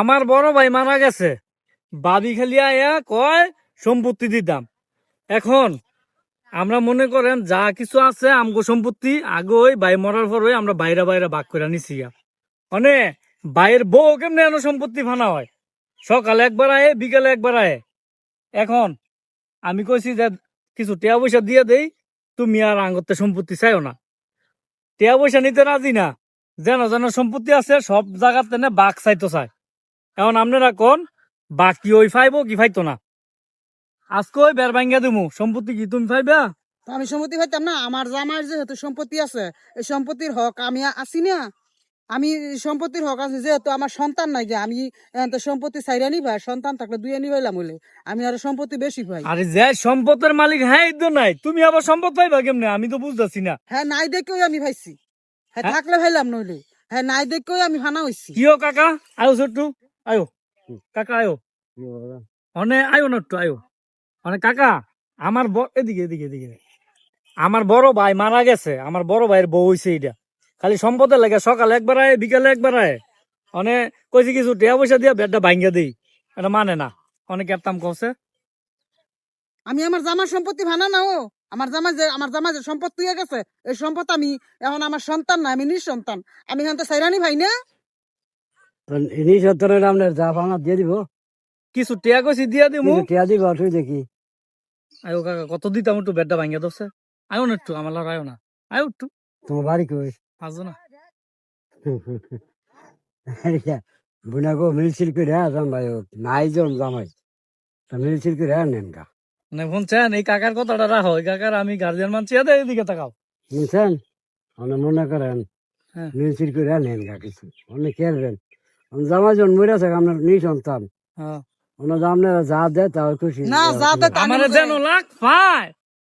আমার বড় ভাই মারা গেছে, বাবি খালি আয়া কয় সম্পত্তি দিতাম। এখন আমরা মনে করেন যা কিছু আছে আমগো সম্পত্তি আগে ওই ভাই মরার পর আমরা বাইরে বাইরে ভাগ করে নিছি। মানে ভাইয়ের বউ কেমনে এনো সম্পত্তি ফানা হয়, সকালে একবার আয়ে বিকালে একবার আয়ে। এখন আমি কইছি যে কিছু টিয়া পয়সা দিয়ে দেই, তুমি আর আঙ্গতে সম্পত্তি চাইও না। টিয়া পয়সা নিতে রাজি না, যেন যেন সম্পত্তি আছে সব জায়গাতে বাঘ চাইতো চায়। এখন আপনারা কোন বাঘ কি ওই ফাইব কি ফাইতো না? আজকে ওই বের ভাঙ্গা দিমু, সম্পত্তি কি তুমি ফাইবা? তো আমি সম্পত্তি পাইতাম না? আমার জামার যেহেতু সম্পত্তি আছে, এই সম্পত্তির হক আমি আছি না। আমি সম্পত্তির হক আছে, যেহেতু আমার সন্তান নাই, যে আমি তো সম্পত্তি চাইরা নি ভাই, সন্তান থাকলে দুই আনি পাইলাম হইলে আমি আর সম্পত্তি বেশি পাই। আরে যে সম্পদের মালিক হ্যাঁ তো নাই, তুমি আবার সম্পদ পাইবা কেমনে? আমি তো বুঝতেছি না। হ্যাঁ নাই দেখেও আমি পাইছি, হ্যাঁ হ্যাঁ? থাকলে পাইলাম নইলে। হ্যাঁ নাই দেখেও আমি ফানা হইছি। কিও কাকা আয়ো ছোট্টু, আয়ো কাকা আয়ো, অনে আয়ো না একটু আয়ো। মানে কাকা আমার এদিকে এদিকে এদিকে আমার বড় ভাই মারা গেছে, আমার বড় ভাইয়ের বউ হইছে এইটা। খালি সম্পদের লাগে সকালে একবার আয় বিকালে একবার আয়। অনে কইছি কিছু টিয়া পয়সা দিয়া বেডটা ভাঙ্গা দেই, এটা মানে না। অনেক একটাম কছে আমি আমার জামার সম্পত্তি ভানা না। ও আমার জামা যে সম্পত্তি হয়ে গেছে, এই সম্পদ আমি এখন আমার সন্তান না, আমি নিঃসন্তান। আমি এখন তো সাইরানি ভাই না। ইনি সত্তরের আপনার যা পাওনা দিয়ে দিব, কিছু টিয়া কইছি দিয়া দিমু। টিয়া দিব তুই দেখি। আয়ো কাকা কত দিতাম একটু বেডটা ভাঙ্গা দছে। আয়ো না একটু আমার লড় আয়ো না, আয়ো একটু তোমার বাড়ি কই? আসবো না। বুনাগো মিলছিল করে যাম ভাই, নাই জন জামাই মিলছিল করে নেন গা। মানে শুনছেন এই কাকার কথাটা রাখো, এই কাকার আমি গার্জিয়ান মানছি। এদিকে তাকাও। বুঝছেন? অনেক মনে করেন হ্যাঁ। মিলছিল করে নেন গা, কিছু অনেক খেলবেন। জামাই জন মরে আছে আপনার নিঃসন্তান, হ্যাঁ আপনারা যা দেয় তা খুশি। না যা দেয় তা আমার নিবো।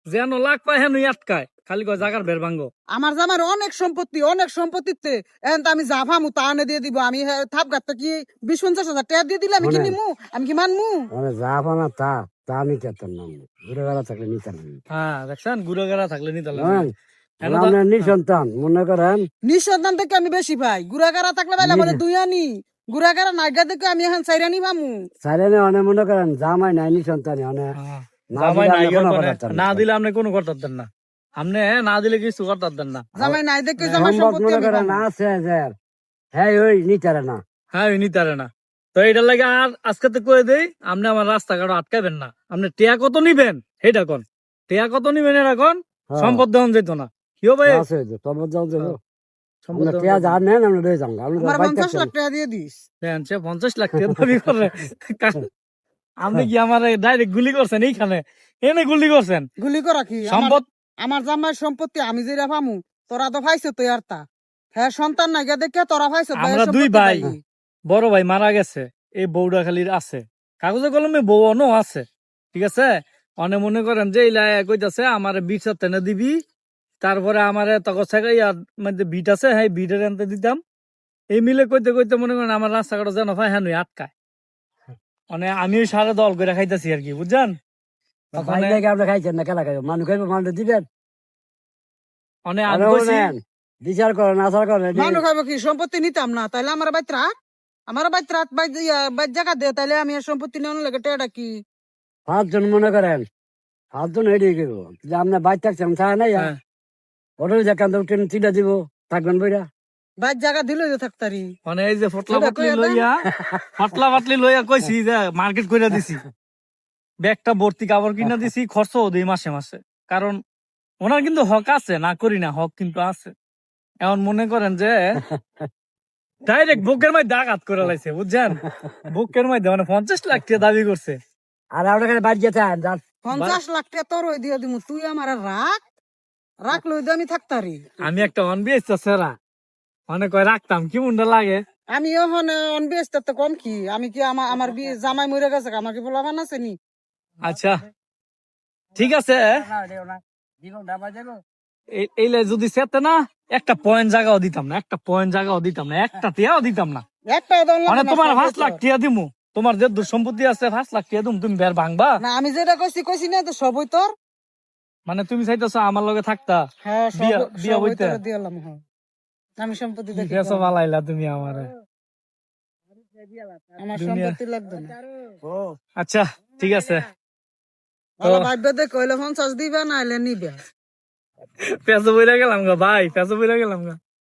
যেন লাখ পায় হেন আটকায়, খালি কয় জাগার বের ভাঙ্গো। আমার জামার অনেক সম্পত্তি, অনেক সম্পত্তিতে এখন তো আমি যা ভামু তা এনে দিয়ে দিব। আমি থাপ গাছটা কি 20-50 হাজার টাকা দিয়ে দিলে আমি কি নিমু? আমি কি মানমু? মানে যা পানা তা তা নিতে নাম ঘুরে বেড়া থাকলে নিতে নাম। হ্যাঁ দেখছেন গুড়া গাড়া থাকলে নি তাহলে আপনার নিঃসন্তান মনে করেন, নিঃসন্তান থেকে আমি বেশি পাই। গুড়াগাড়া থাকলে পাইলে বলে দুই আনি, গুড়াগাড়া নাইগা দেখে আমি এখন চাইরানি ভামু। সাইরেনে অনেক মনে করেন জামাই নাই নিঃসন্তান অনেক জামাই নাই না দিলে আপনি কোনো করতেন না, আপনি না দিলে কিছু করতেন না। জামাই নাই দেখে জামাই সম্পত্তি মনে আমি করেন পামু। আছে যে হ্যাঁ ওই নিতারে না। হ্যাঁ ওই নিতারে না, তো এটার লাগে আর আজকে তো কয়ে দেই আপনি আমার রাস্তাঘাট আটকাবেন না। আপনি টিয়া কত নিবেন সেটা কোন, টিয়া কত নিবেন এটা কোন, সম্পদ দেওয়া যেত না। কি হবে আছে যে তবে যাও যে সম্পদ আমরা টিয়া যা নেন আমরা লয়ে যাম। আমার 50 লাখ টাকা দিয়ে দিস। 50 লাখ টাকা দাবি করে। আপনি কি আমার ডাইরেক্ট গুলি করছেন এইখানে, এনে গুলি করছেন? গুলি করা কি সম্পদ আমার জামাই সম্পত্তি আমি যেটা পামু, তোরা তো পাইছো তো আর তা। হ্যাঁ সন্তান নাইগা দেখে তোরা পাইছো। আমরা দুই ভাই, বড় ভাই মারা গেছে, এই বউটা খালি আছে, কাগজে কলমে বউ অনো আছে, ঠিক আছে। অনে মনে করেন যে ইলা কইতাছে আমার বিট টেনে দিবি, তারপরে আমার তখন মধ্যে বিট আছে, হ্যাঁ বিটের আনতে দিতাম। এই মিলে কইতে কইতে মনে করেন আমার রাস্তাঘাট যেন ভাই হ্যাঁ আটকায়। মানে আমি ওই সারা দল করে খাইতেছি আর কি, বুঝছেন? আপনি খাইছেন না, খেলা খাইব মানুষ খাইব, মানুষ দিবেন অনেক আমি কইছি বিচার করেন আচার করেন। মানুষ খাইব কি? সম্পত্তি নিতাম না তাইলে আমার বাইত রাখ, আমার বাইত রাত বাইত জায়গা দে, তাইলে আমি আর সম্পত্তি নেওয়ার লাগে টেটা কি? 5 জন মনে করেন, 5 জন এড়িয়ে গেল যে আপনার বাইর থাকছেন চায় না, হ্যাঁ। ওটা যেখান থেকে চিটা দিব থাকবেন বইরা। বাইত জায়গা দিলে যে থাকতারি। মানে এই যে ফটলা পাতলি লইয়া কইছি যে মার্কেট কইরা দিছি, ব্যাগটা ভর্তি কাপড় কিনা দিছি, খরচও দিই মাসে মাসে। কারণ ওনার কিন্তু হক আছে, না করি না, হক কিন্তু আছে। এখন মনে করেন যে ডাইরেক্ট বুকের মধ্যে আঘাত করে লাইছে, বুঝছেন? বুকের মধ্যে মানে 50 লাখ টাকা দাবি করছে। আর আপনার বাইর যেতে 50 লাখ টাকা তোর ওই দিয়ে দিমু, তুই আমার রাখ, রাখ লই দিয়ে আমি থাকতারি। আমি একটা অনবিএস সেরা অনেক কয় রাখতাম, কি মুন্ডা লাগে। আমি এখন অনবিএস তো কম কি? আমি কি আমার বিয়ে জামাই মরে গেছে, আমার কি বলাবান আছে নি? আচ্ছা ঠিক আছে, এইলে যদি সেতে না একটা পয়েন্ট জায়গাও দিতাম না, একটা পয়েন্ট জায়গাও দিতাম না, একটা টিয়াও দিতাম না। একটা মানে তোমার 5 লাখ টিয়া দিমু, তোমার যে সম্পত্তি আছে 5 লাখ টিয়া দিমু, তুমি বের ভাঙবা না? আমি যেটা কইছি না, তো সবই তোর। মানে তুমি চাইতেছো আমার লগে থাকতা, হ্যাঁ বিয়া সবই বইতে তোর দিলাম। হ্যাঁ আমি সম্পত্তি দেখি গেছো বালাইলা তুমি আমারে। আমার দুনিয়া। সম্পত্তি লাগবে না আচ্ছা ঠিক আছে, ভালো ভাববে দে কইলে 50 দিবা নাইলে নিবে পেঁচো বইরা গেলাম গা ভাই, পেঁচো বইরা গেলাম গা।